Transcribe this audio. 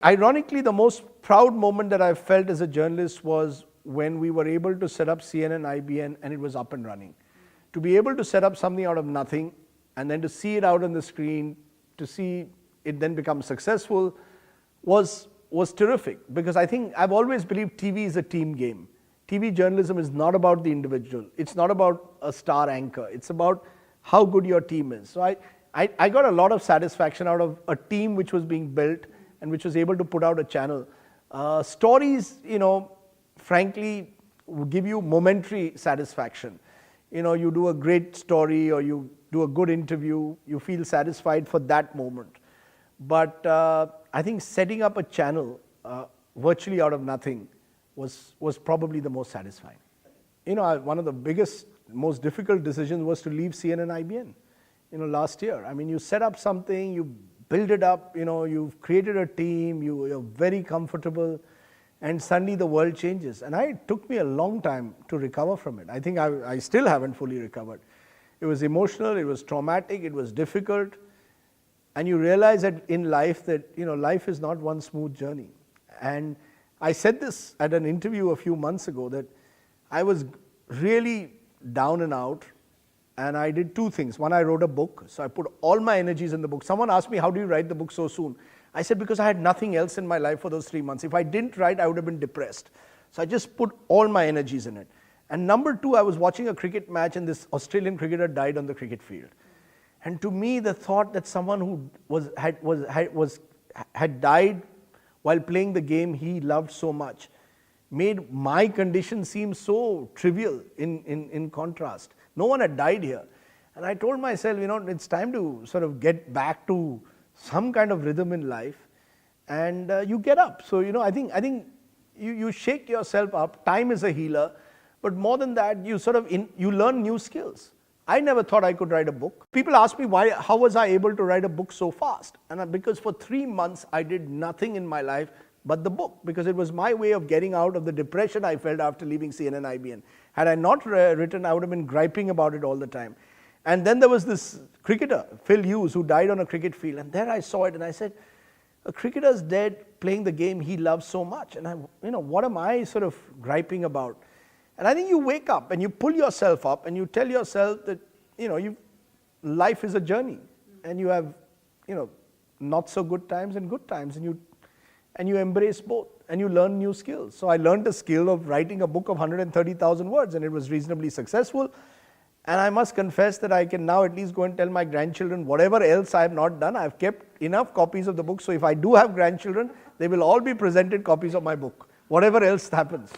ironically, the most proud moment that I felt as a journalist was when we were able to set up CNN, IBN, and it was up and running. To be able to set up something out of nothing, and then to see it out on the screen, to see it then become successful, was terrific. Because I think I've always believed TV is a team game. TV journalism is not about the individual. It's not about a star anchor. It's about how good your team is. So I got a lot of satisfaction out of a team which was being built and which was able to put out a channel. Stories, frankly, give you momentary satisfaction. You do a great story or you do a good interview, you feel satisfied for that moment. But I think setting up a channel virtually out of nothing was probably the most satisfying. One of the biggest, most difficult decisions was to leave CNN IBN, last year. I mean, you set up something, you build it up, you've created a team, you're very comfortable, and suddenly the world changes. And it took me a long time to recover from it. I think I still haven't fully recovered. It was emotional, it was traumatic, it was difficult. And you realize that in life that, life is not one smooth journey. And I said this at an interview a few months ago that I was really down and out, and I did two things. One, I wrote a book, so I put all my energies in the book. Someone asked me, how do you write the book so soon? I said, because I had nothing else in my life for those 3 months. If I didn't write, I would have been depressed. So I just put all my energies in it. And number two, I was watching a cricket match and this Australian cricketer died on the cricket field. And to me, the thought that someone who had died while playing the game he loved so much made my condition seem so trivial in contrast. No one had died here. And I told myself, it's time to sort of get back to some kind of rhythm in life, and you get up. So, I think you shake yourself up. Time is a healer, but more than that, you learn new skills. I never thought I could write a book. People ask me how was I able to write a book so fast? And because for 3 months I did nothing in my life but the book, because it was my way of getting out of the depression I felt after leaving CNN IBN. Had I not written, I would have been griping about it all the time. And then there was this cricketer, Phil Hughes, who died on a cricket field. And there I saw it and I said, a cricketer's dead playing the game he loves so much. And what am I sort of griping about? And I think you wake up and you pull yourself up and you tell yourself that, life is a journey. And you have, not so good times and good times. And you embrace both and you learn new skills. So I learned the skill of writing a book of 130,000 words and it was reasonably successful. And I must confess that I can now at least go and tell my grandchildren whatever else I have not done. I've kept enough copies of the book. So if I do have grandchildren, they will all be presented copies of my book, whatever else happens.